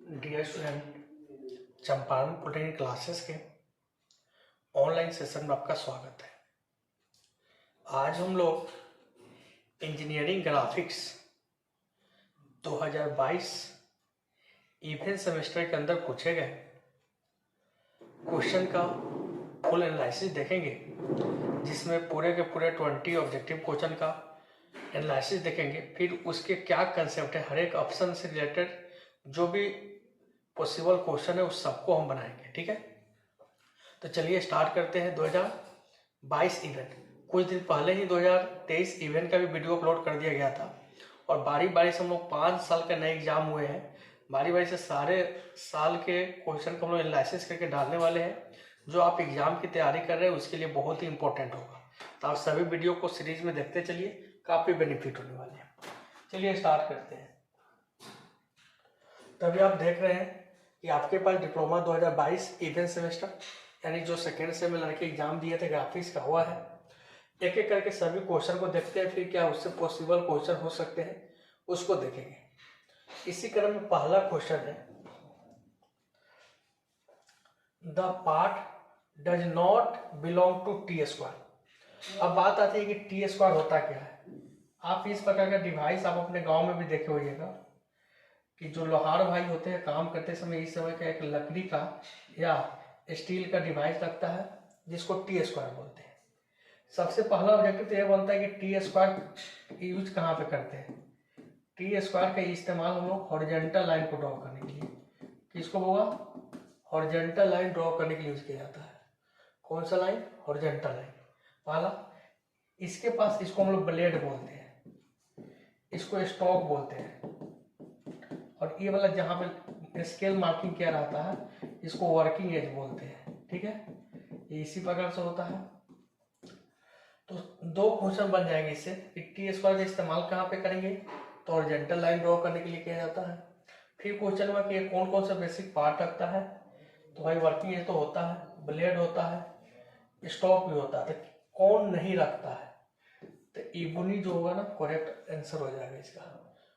Dear student, Champaran polytechnic classes के online session में आपका स्वागत है। आज हम लोग इंजीनियरिंग ग्राफिक्स 2022 इवेंट सेमेस्टर के अंदर पूछे गए क्वेश्चन का फुल एनालिसिस देखेंगे, जिसमें पूरे के पूरे 20 ऑब्जेक्टिव क्वेश्चन का एनालिसिस देखेंगे। फिर उसके क्या कंसेप्ट है, हर एक ऑप्शन से रिलेटेड जो भी पॉसिबल क्वेश्चन है उस सबको हम बनाएंगे। ठीक है, तो चलिए स्टार्ट करते हैं। 2022 इवेंट, कुछ दिन पहले ही 2023 इवेंट का भी वीडियो अपलोड कर दिया गया था और बारी बारी से हम लोग 5 साल के नए एग्जाम हुए हैं, बारी बारी से सारे साल के क्वेश्चन को हम लोग एनालिसिस करके डालने वाले हैं। जो आप एग्जाम की तैयारी कर रहे हैं उसके लिए बहुत ही इंपॉर्टेंट होगा, तो आप सभी वीडियो को सीरीज में देखते चलिए, काफ़ी बेनिफिट होने वाले हैं। चलिए स्टार्ट करते हैं। तभी आप देख रहे हैं कि आपके पास डिप्लोमा 2022 इवेंट सेमेस्टर यानी जो सेकेंड सेम में लड़के एग्जाम दिए थे ग्राफिक्स का हुआ है। एक एक करके सभी क्वेश्चन को देखते हैं, फिर क्या उससे पॉसिबल क्वेश्चन हो सकते हैं उसको देखेंगे। इसी क्रम में पहला क्वेश्चन है, the part does not belong to T square. अब बात आती है कि टी स्क्वायर होता क्या है। आप इस प्रकार का डिवाइस आप अपने गांव में भी देखे होइएगा कि जो लोहार भाई होते हैं काम करते समय इस समय का एक लकड़ी का या स्टील का डिवाइस लगता है जिसको टी स्क्वायर बोलते हैं। सबसे पहला ऑब्जेक्टिव तो यह बनता है कि टी स्क्वायर यूज कहाँ पे करते हैं। टी स्क्वायर का इस्तेमाल हम लोग हॉरिजॉन्टल लाइन को ड्रॉ करने के लिए, किसको होगा, हॉरिजॉन्टल लाइन ड्रॉ करने के लिए यूज किया जाता है। कौन सा लाइन, हॉरिजॉन्टल लाइन पहला। इसके पास इसको हम लोग ब्लेड बोलते हैं, इसको स्टॉक बोलते हैं, और ये वाला जहाँ पे स्केल मार्किंग किया रहता है इसको वर्किंग एज बोलते हैं। ठीक है, ये इसी प्रकार से होता है। तो दो क्वेश्चन बन जाएंगे इससे कि टी स्क्वायर का इस्तेमाल कहाँ पे करेंगे, तो हॉरिजॉन्टल लाइन ड्रॉ करने के लिए किया जाता है। फिर क्वेश्चन में कि कौन कौन सा बेसिक पार्ट रखता है, तो भाई वर्किंग एज तो होता है, ब्लेड होता है, स्टॉक भी होता है। तो कौन नहीं रखता है, तो इबुनी जो होगा ना करेक्ट आंसर हो जाएगा इसका,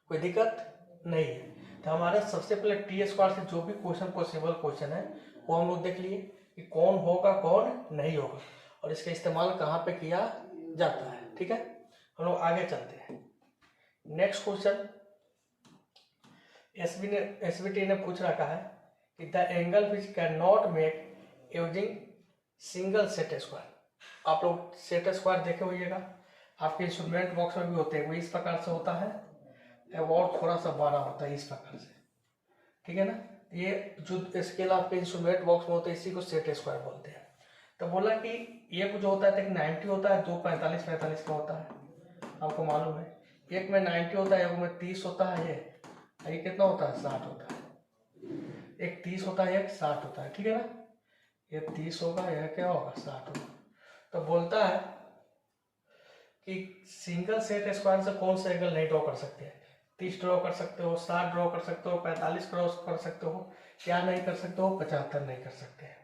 कोई दिक्कत नहीं है। तो हमारा सबसे पहले टी स्क्वायर से जो भी क्वेश्चन पॉसिबल क्वेश्चन है वो हम लोग देख लिए कि कौन होगा कौन नहीं होगा और इसका इस्तेमाल कहाँ पे किया जाता है। ठीक है, हम लोग आगे चलते हैं। नेक्स्ट क्वेश्चन एसबीटी ने पूछ रखा है कि the angle which can not make using single set square. आप लोग सेट स्क्वायर देखे होइएगा, आपके इंस्ट्रूमेंट बॉक्स में भी होते हैं, वो इस प्रकार से होता है और थोड़ा सा बड़ा होता है इस प्रकार से। ठीक है ना, ये जो स्केल आपके इंस्ट्रूमेंट बॉक्स में होता है इसी को सेट स्क्वायर बोलते हैं। तो बोला कि एक जो होता है 90 होता है, दो 45 का होता है, आपको मालूम है। एक में 90 होता है, एक में 30 होता है, ये कितना होता है, 60 होता है। एक 30 होता है, एक 60 होता है। ठीक है ना, ये 30 होगा, यह क्या होगा, 60 होगा। तो बोलता है कि सिंगल सेट स्क्वायर से कौन सा एंगल नहीं ड्रॉ कर सकते हैं। 30 ड्रॉ कर सकते हो, 60 ड्रॉ कर सकते हो, 45 ड्रॉ कर सकते हो, क्या नहीं कर सकते हो, 75 नहीं कर सकते हैं।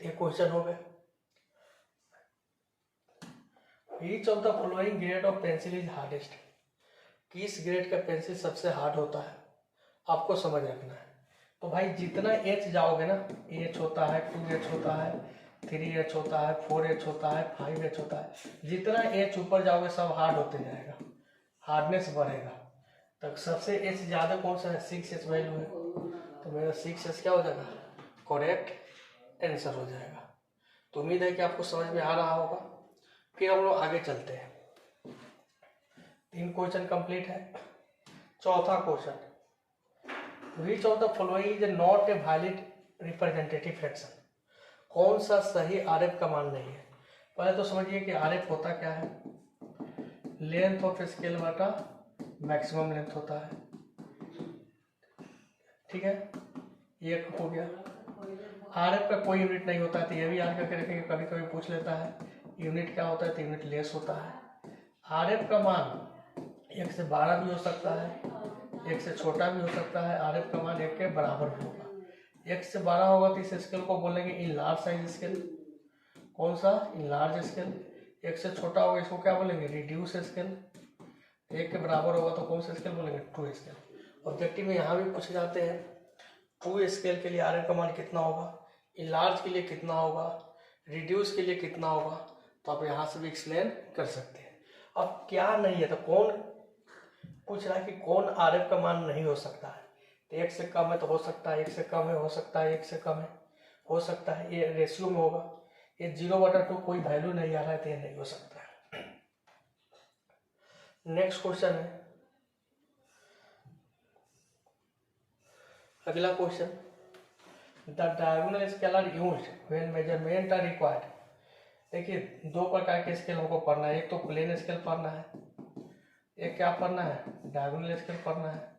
तो ये क्वेश्चन हो गए। Each of the following grade of pencil is hardest. किस ग्रेड का पेंसिल सबसे हार्ड होता है आपको समझ रखना है। तो भाई जितना एच जाओगे ना, एच होता है, 2H होता है, 3H होता है, 4H होता है, 5H होता है, जितना एच ऊपर जाओगे सब हार्ड होते जाएगा, हार्डनेस बढ़ेगा। तो सबसे एच ज़्यादा कौन सा है, 6H वैल्यू है, तो मेरा 6H क्या हो जाएगा, करेक्ट आंसर हो जाएगा। तो उम्मीद है कि आपको समझ में आ रहा होगा। फिर हम लोग आगे चलते हैं। 3 क्वेश्चन कंप्लीट है। चौथा question, which of the following is not a valid representative fraction. कौन सा सही आरएफ का मान नहीं है। पहले तो समझिए कि आरएफ होता क्या है, लेंथ ऑफ स्केल बटा मैक्सिमम लेंथ होता है। ठीक है, ये हो गया। आरएफ का कोई यूनिट नहीं होता है, तो ये भी याद करके रखेंगे, कभी कभी पूछ लेता है यूनिट क्या होता है, तो यूनिट लेस होता है। आरएफ का मान 1 से 12 भी हो सकता है, 1 से छोटा भी हो सकता है, आरएफ का मान 1 के बराबर भी होगा। 1 से 12 होगा तो इस स्केल को बोलेंगे इन लार्ज साइज स्केल। कौन सा, इन लार्ज स्केल। 1 से छोटा होगा इसको क्या बोलेंगे, रिड्यूस स्केल। 1 के बराबर होगा तो कौन सा स्केल बोलेंगे, 2 स्केल। ऑब्जेक्टिव में यहाँ भी पूछे जाते हैं। ट्रू स्केल के लिए RF का मान कितना होगा, इनलार्ज के लिए कितना होगा, रिड्यूस के लिए कितना होगा, तो आप यहाँ से भी एक्सप्लेन कर सकते हैं। अब क्या नहीं है, तो कौन पूछ रहा है कि कौन RF का मान नहीं हो सकता है, तो 1 से कम है तो हो सकता है, 1 से कम है हो सकता है, 1 से कम है हो सकता है, ये रेशियो में होगा। ये 0/2 कोई वैल्यू नहीं आ रहा है तो ये नहीं हो सकता है। नेक्स्ट क्वेश्चन है, अगला question, the diagonal scale are used when measurement are required. देखिए 2 प्रकार के स्केल हमको पढ़ना है, एक तो प्लेन स्केल पढ़ना है, एक क्या पढ़ना है, डायगोनल स्केल पढ़ना है।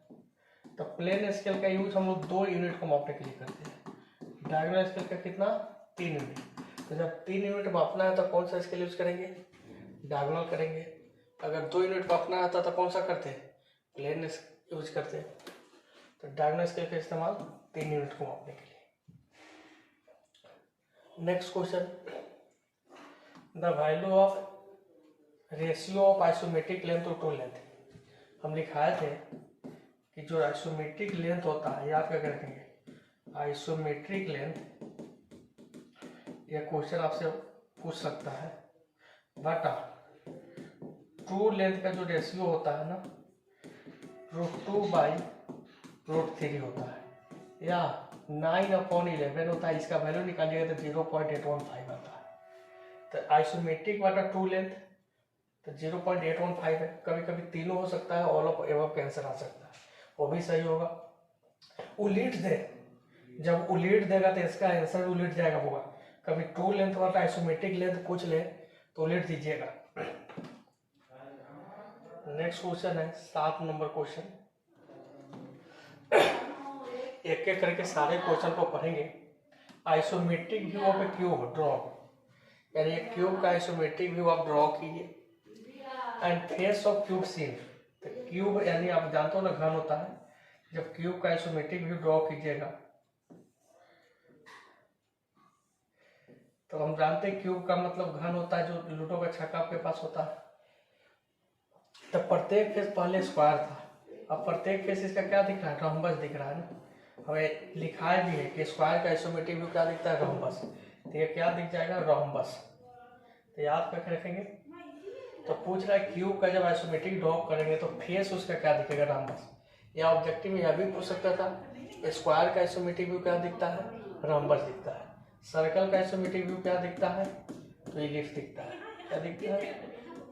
तो प्लेन स्केल का यूज हम लोग 2 यूनिट को मापने के लिए करते हैं, डायगोनल स्केल का कितना 3 यूनिट। तो जब 3 यूनिट मापना है तो कौन सा स्केल यूज करेंगे, डायगोनल करेंगे। अगर 2 यूनिट मापना आता तो कौन सा करते हैं, प्लेन यूज करते हैं। तो डायगोनल स्केल का इस्तेमाल 3 यूनिट को मापने के लिए। Next question, the value of ratio of isometric length to true length. हम लिखाए थे कि जो आइसोमेट्रिक लेंथ होता है, याद करके रखेंगे, आइसोमेट्रिक लेंथ, यह क्वेश्चन आपसे पूछ सकता है, बटा ट्रू लेंथ का जो रेशियो होता है ना, √2/√3 होता है, या 9/11 होता है। इसका वैल्यू निकालिएगा तो 0.815 आता है। तो आइसोमेट्रिक बटा ट्रू लेंथ तो 0.815 है। कभी कभी तीनों हो सकता है, ऑल ऑफ एबव का आंसर आ सकता है, वो भी सही होगा। उलीट दे, जब उलीट देगा तो इसका आंसर भी उलीट जाएगा होगा। कभी ट्रू लेंथ वाला आइसोमेट्रिक लेंथ पूछ ले तो उलीट दीजिएगा। नेक्स्ट क्वेश्चन है 7 नंबर क्वेश्चन। एक एक करके सारे क्वेश्चन को पढ़ेंगे। Isometric view of a cube draw, यानी एक क्यूब का आइसोमेट्रिक व्यू आप ड्रॉ कीजिए। End face of cube seen, तो क्यूब यानी आप जानते हो ना घन होता है। जब क्यूब का आइसोमेट्रिक व्यू ड्रॉ कीजिएगा तो हम जानते हैं क्यूब का मतलब घन होता है, जो लूडो का छक्का आपके पास होता है। तो प्रत्येक फेस पहले स्क्वायर था, अब प्रत्येक फेस इसका क्या दिख रहा है, रोम्बस दिख रहा है ना। हमें लिखाया भी है कि स्क्वायर का आइसोमेट्रिक व्यू क्या दिखता है, रोम्बस। तो ये क्या दिख जाएगा, रोम्बस। तो याद करके रखेंगे। तो पूछ रहा है क्यूब का जब आइसोमेट्रिक ड्रॉ करेंगे तो फेस उसका क्या दिखेगा, रोम्बस। या ऑब्जेक्टिव में यह भी पूछ सकता था, स्क्वायर का आइसोमेट्रिक व्यू क्या दिखता है, रोम्बस दिखता है। सर्कल का आइसोमेट्रिक व्यू क्या दिखता है, तो इलिप्स दिखता है। क्या दिखता है,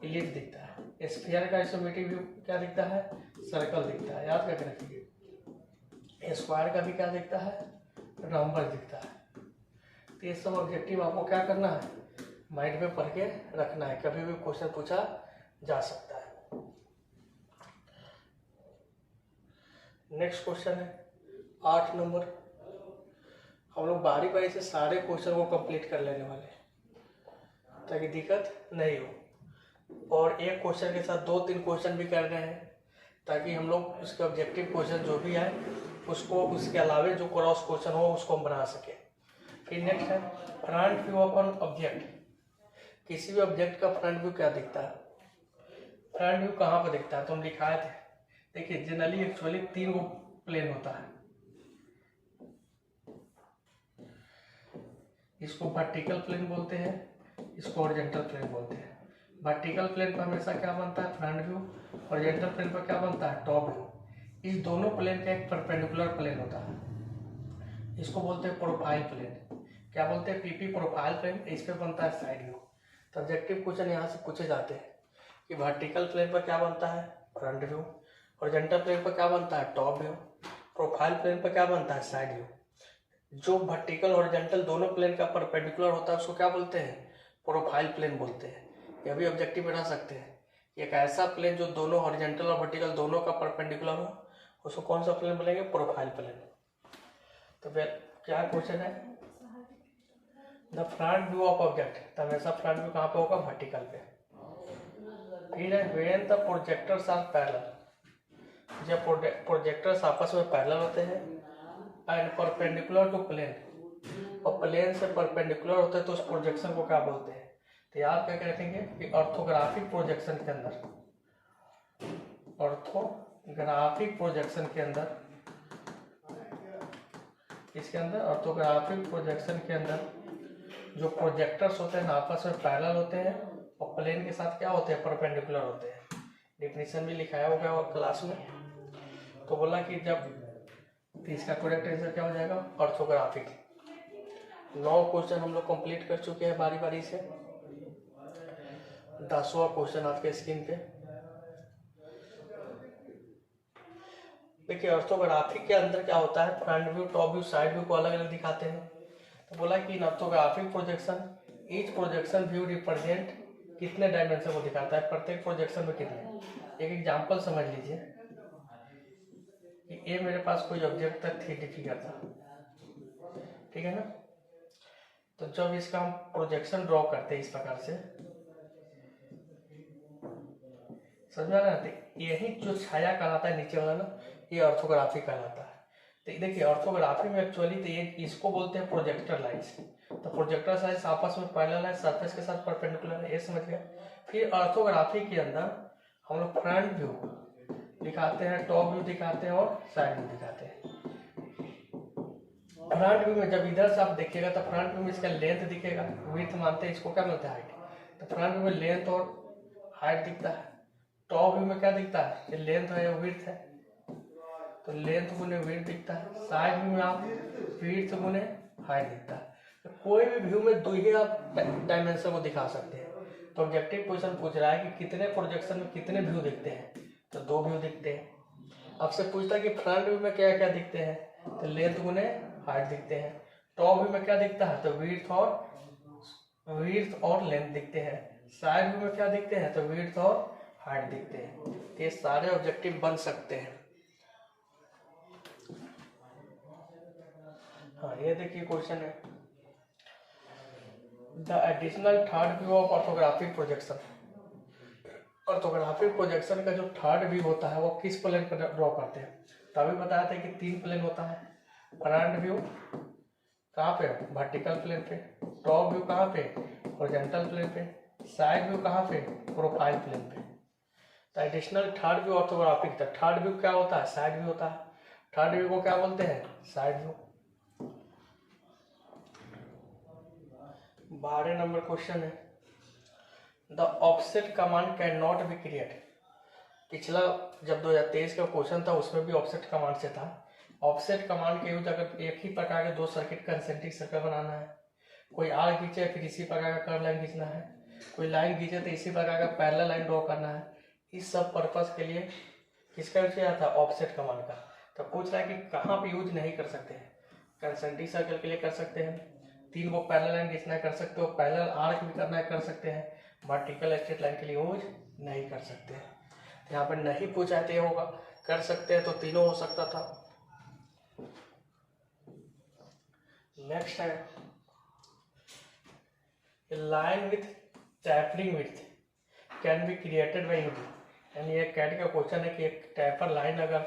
इलिप्स दिखता है। स्फीयर का आइसोमेट्रिक व्यू क्या दिखता है, सर्कल दिखता है। याद करके रखिए। स्क्वायर का भी क्या दिखता है, रोम्बस दिखता है। तो ये सब ऑब्जेक्टिव आपको क्या करना है, माइंड में पढ़ के रखना है, कभी भी क्वेश्चन पूछा जा सकता है। नेक्स्ट क्वेश्चन है 8 नंबर। हम लोग बारी बारी से सारे क्वेश्चन को कंप्लीट कर लेने वाले हैं ताकि दिक्कत नहीं हो, और एक क्वेश्चन के साथ 2-3 क्वेश्चन भी कर रहे हैं ताकि हम लोग उसके ऑब्जेक्टिव क्वेश्चन जो भी है उसको, उसके अलावा जो क्रॉस क्वेश्चन हो उसको हम बना सके। फिर नेक्स्ट है front view of an object. किसी भी ऑब्जेक्ट का फ्रंट व्यू क्या दिखता है, फ्रंट व्यू कहाँ पर दिखता है, तो हम लिखाए थे। देखिए जनरली एक्चुअली 3 गो प्लेन होता है, इसको वर्टिकल प्लेन बोलते हैं, इसको हॉरिजॉन्टल प्लेन बोलते हैं। वर्टिकल प्लेन पर हमेशा क्या बनता है, फ्रंट व्यू। हॉरिजॉन्टल प्लेन पर क्या बनता है, टॉप व्यू। इस दोनों प्लेन का एक परपेंडिकुलर प्लेन होता है, इसको बोलते हैं प्रोफाइल प्लेन। क्या बोलते हैं, पीपी प्रोफाइल प्लेन। इस पे बनता है साइड व्यू। तो ऑब्जेक्टिव क्वेश्चन यहाँ से पूछे जाते हैं कि वर्टिकल प्लेन पर क्या बनता है, फ्रंट व्यू। हॉरिजॉन्टल प्लेन पर क्या बनता है, टॉप व्यू। प्रोफाइल प्लेन पर क्या बनता है, साइड व्यू। जो वर्टिकल हॉरिजॉन्टल दोनों प्लेन का परपेंडिकुलर होता है उसको क्या बोलते हैं, प्रोफाइल प्लेन बोलते हैं। यह भी ऑब्जेक्टिव बना सकते हैं। एक ऐसा प्लेन जो दोनों हॉरिजॉन्टल और वर्टिकल दोनों का परपेंडिकुलर हो उसको कौन सा प्लेन बोलेंगे, प्रोफाइल प्लेन। तो फिर क्या क्वेश्चन है, the front view of object. तो हमेशा फ्रंट व्यू कहाँ पे होगा, वर्टिकल पे। फिर है when the projectors are parallel. जब प्रोजेक्टर्स आपस में पैरेलल होते हैं एंड परपेंडिकुलर टू प्लेन, और प्लेन से परपेंडिकुलर होते हैं तो उस प्रोजेक्शन को क्या बोलते हैं। तो याद करके रखेंगे कि ऑर्थोग्राफिक प्रोजेक्शन के अंदर, ऑर्थोग्राफिक ग्राफिक प्रोजेक्शन के अंदर, इसके अंदर ऑर्थोग्राफिक प्रोजेक्शन के अंदर जो प्रोजेक्टर्स होते हैं ना आपस में पैरेलल होते हैं और प्लेन के साथ क्या होते हैं, परपेंडिकुलर होते हैं। डिफिनीशन भी लिखाया होगा और क्लास में। तो बोला कि जब, तो इसका करेक्ट आंसर क्या हो जाएगा, ऑर्थोग्राफिक। 9 क्वेश्चन हम लोग कंप्लीट कर चुके हैं बारी बारी से। 10वां क्वेश्चन आपके स्क्रीन पे देखिए। ऑर्थोग्राफिक के अंदर क्या होता है, front view, top view, side view को अलग अलग दिखाते हैं। तो बोला कि in orthographic projection each projection view represent कितने डायमेंशन को दिखाता है, प्रत्येक प्रोजेक्शन में कितने। एक एग्जांपल समझ लीजिए कि ये मेरे पास कोई ऑब्जेक्ट था, 3D फिगर था, ठीक है ना। तो जब इसका हम प्रोजेक्शन ड्रॉ करते हैं इस प्रकार से, समझ में आ रहा है, तो यही जो छाया कहलाता है नीचे वाला ना, ये ऑर्थोग्राफी कहलाता है। तो देखिए ऑर्थोग्राफी में एक्चुअली तो ये इसको बोलते हैं प्रोजेक्टर लाइन्स। तो प्रोजेक्टर लाइन्स आपस में पैरेलल है, सरफेस के साथ परपेंडिकुलर है, ये समझ गए। फिर ऑर्थोग्राफी के अंदर हम लोग फ्रंट व्यू दिखाते हैं, टॉप व्यू दिखाते हैं और साइड व्यू दिखाते हैं। फ्रंट व्यू में जब इधर से आप देखिएगा तो फ्रंट व्यू में इसका लेंथ दिखेगा, विड्थ मानते हैं, इसको क्या मिलता है, हाइट। तो फ्रंट व्यू में लेंथ और हाइट दिखता है। टॉप व्यू में क्या दिखता है, ये लेंथ है या विड्थ है, तो लेंथ गुने विड्थ दिखता है। साइड व्यू में आप विड्थ गुने हाइट दिखता है। तो कोई भी व्यू में दो ही आप डायमेंशन को दिखा सकते हैं। तो ऑब्जेक्टिव क्वेश्चन पूछ रहा है कि कितने प्रोजेक्शन में कितने व्यू दिखते हैं, तो 2 व्यू दिखते हैं। आपसे पूछता है कि फ्रंट व्यू में क्या क्या दिखते हैं, तो लेंथ गुने हाइट दिखते हैं। टॉप व्यू में क्या दिखता है, तो विड्थ और लेंथ दिखते हैं। साइड व्यू में क्या दिखते हैं, तो विड्थ और हाइट दिखते हैं। तो ये सारे ऑब्जेक्टिव बन सकते हैं। हाँ, ये देखिए क्वेश्चन है, the additional third view of orthographic projection. Orthographic projection का जो थर्ड व्यू होता है वो किस प्लेन पर ड्रॉ करते हैं। तो अभी बताया था कि 3 प्लेन होता है। फ्रंट व्यू कहाँ पे, वर्टिकल प्लेन पे। टॉप व्यू कहाँ पे, हॉरिजॉन्टल प्लेन पे। साइड व्यू कहाँ पे, प्रोफाइल प्लेन पे। तो additional third view orthographic, third view क्या होता है, साइड व्यू होता है। थर्ड व्यू को क्या बोलते हैं, साइड व्यू। 12 नंबर क्वेश्चन है, the offset command can not be create. पिछला जब 2023 का क्वेश्चन था उसमें भी ऑफसेट कमांड से था। ऑफसेट कमांड के यूज अगर एक ही प्रकार के 2 सर्किट कंसेंट्रिक सर्कल बनाना है, कोई आर खींचे फिर इसी प्रकार का कर्व लाइन खींचना है, कोई लाइन खींचे तो इसी प्रकार का पैरेलल लाइन ड्रॉ करना है, इस सब पर्पस के लिए किसका यूज किया था, ऑफसेट कमांड का। तो पूछ रहा है कि कहाँ पे यूज नहीं कर सकते हैं। कंसेंट्रिक सर्कल के लिए कर सकते हैं, 3 को पैरेलल लाइन खींचना है कर सकते हो, पैरेलल आर्क भी करना है कर सकते हैं, वर्टिकल स्ट्रेट लाइन के लिए यूज नहीं कर सकते हैं। यहाँ पर नहीं पूछा तो ये होगा, कर सकते हैं तो तीनों हो सकता था। नेक्स्ट है, line with tapering with can be created by use. यानी एक कैट का क्वेश्चन है कि एक टैपर लाइन अगर,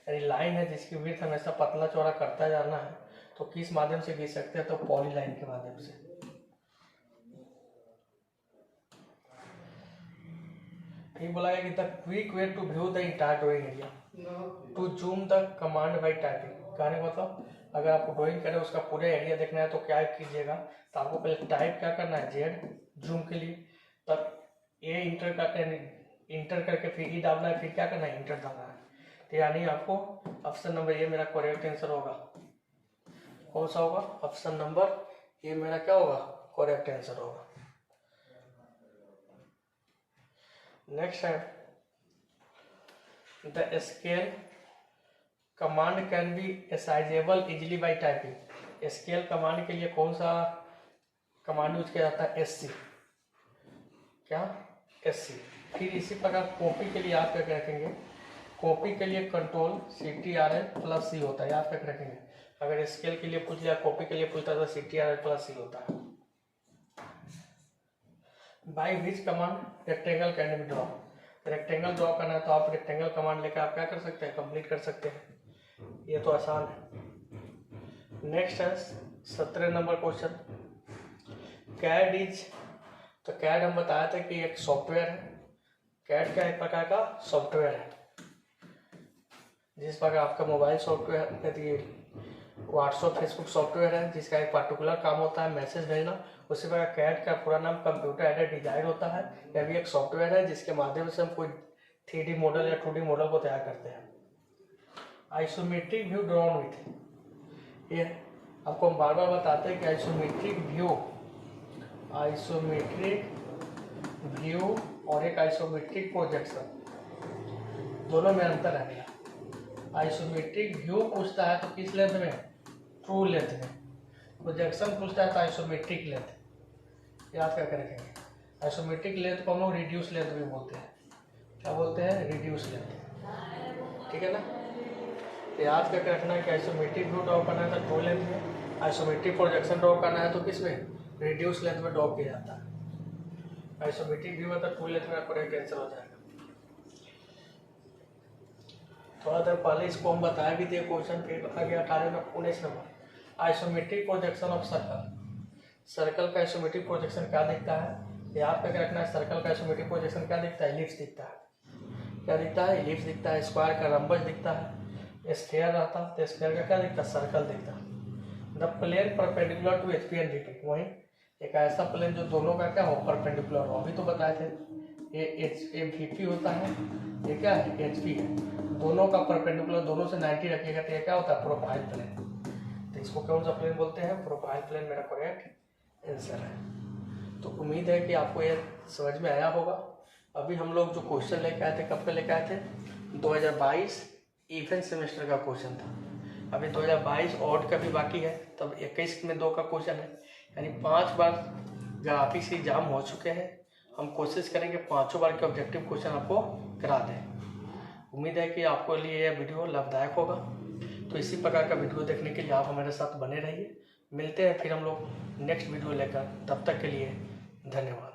यानी लाइन है जिसकी विड्थ हमेशा पतला चौड़ा करता जाना है, तो किस माध्यम से खींच सकते हैं, तो पॉली लाइन के माध्यम से। ये बोला गया कि the quick way to view the entire drawing area to zoom the command by typing. कहने का मतलब अगर आपको ड्राइंग करें उसका पूरा एरिया देखना है तो क्या कीजिएगा, तो आपको पहले टाइप क्या करना है, जेड जूम के लिए, तब ए इंटर करके फिर ई डालना है, फिर क्या करना है, इंटर डालना है। तो यानी आपको ऑप्शन नंबर ए मेरा करेक्ट आंसर होगा। कौन सा होगा, ऑप्शन नंबर ए मेरा क्या होगा, करेक्ट आंसर होगा। नेक्स्ट है, the scale command can be executable easily by typing. Scale command के लिए कौन सा कमांड यूज किया जाता है, एससी। क्या, एससी। फिर इसी प्रकार कॉपी के लिए आप क्या रखेंगे, कॉपी के लिए कंट्रोल CTRL+C होता है, याद करके रखेंगे। अगर स्केल के लिए पूछ लिया, कॉपी के लिए पूछता तो CTRL+C होता है। By which command rectangle can be draw. Rectangle draw करना है तो आप रेक्टेंगल कमांड लेकर आप क्या कर सकते हैं, कंप्लीट कर सकते हैं। ये तो आसान है। नेक्स्ट है 17 नंबर क्वेश्चन, कैड इज। तो कैड हम बताया था कि एक सॉफ्टवेयर है। कैड क्या एक प्रकार का सॉफ्टवेयर है। जिस प्रकार आपका mobile software WhatsApp Facebook software है जिसका एक पार्टिकुलर काम होता है मैसेज भेजना, उसी प्रकार कैड का पूरा नाम कंप्यूटर एडेड डिजाइन होता है। यह भी एक सॉफ्टवेयर है जिसके माध्यम से हम कोई 3D मॉडल या 2D मॉडल को तैयार करते हैं। आइसोमेट्रिक व्यू ड्रॉन विथ, ये आपको हम बार बार बताते हैं कि आइसोमेट्रिक व्यू और एक आइसोमेट्रिक प्रोजेक्शन, दोनों में अंतर है। आइसोमेट्रिक व्यू पूछता है तो किस लेंथ में, ट्रू लेंथ में। प्रोजेक्शन पूछता है तो आइसोमेट्रिक लेंथ, याद करके रखेंगे। आइसोमेट्रिक लेंथ को हम लोग रिड्यूस लेंथ भी बोलते हैं। क्या बोलते हैं? रिड्यूस लेंथ, ठीक है ना। तो याद करके रखना है कि आइसोमेट्रिक व्यू ड्रॉ करना है तो ट्रू लेंथ में, आइसोमेट्रिक प्रोजेक्शन ड्रॉ करना है तो किस में, रिड्यूस लेंथ में ड्रॉ किया जाता है। आइसोमेट्रिक व्यू में तो ट्रू लेंथ में करेक्ट आंसर हो जाएगा। थोड़ा देर पहले इसको हम बताया भी थे, क्वेश्चन फिर आ गया 19 number. Isometric projection of circle का आइसोमेट्रिक प्रोजेक्शन क्या दिखता है, याद करके रखना है। सर्कल का आइसोमेट्रिक प्रोजेक्शन क्या दिखता है? इलिप्स दिखता है। क्या दिखता है? इलिप्स दिखता है। स्क्वायर का रंबस दिखता है। स्फीयर रहता है तो स्फीयर का क्या दिखता है? सर्कल दिखता है। The plane perpendicular to HP and DP, वही एक ऐसा प्लेन जो दोनों का क्या हो, परपेंडिकुलर हो। अभी तो बताए थे ये VP होता है, ये क्या है? HP है। दोनों का परपेंडिकुलर, दोनों से 90 रखिएगा तो ये क्या होता है? Profile plane. तो इसको कौन सा प्लेन बोलते हैं? प्रोफाइल प्लेन मेरा करेक्ट आंसर है। तो उम्मीद है कि आपको ये समझ में आया होगा। अभी हम लोग जो क्वेश्चन लेके आए थे, कब के लेके आए थे? 2022 इवेंट सेमेस्टर का क्वेश्चन था। अभी 2022 ऑड का भी बाकी है, तब 21 में 2 का क्वेश्चन है, यानी 5 बार ग्राफिक्स एग्जाम हो चुके हैं। हम कोशिश करेंगे 5 बार के ऑब्जेक्टिव क्वेश्चन आपको करा दें। उम्मीद है कि आपको लिए यह वीडियो लाभदायक होगा। तो इसी प्रकार का वीडियो देखने के लिए आप हमारे साथ बने रहिए। मिलते हैं फिर हम लोग नेक्स्ट वीडियो लेकर, तब तक के लिए धन्यवाद।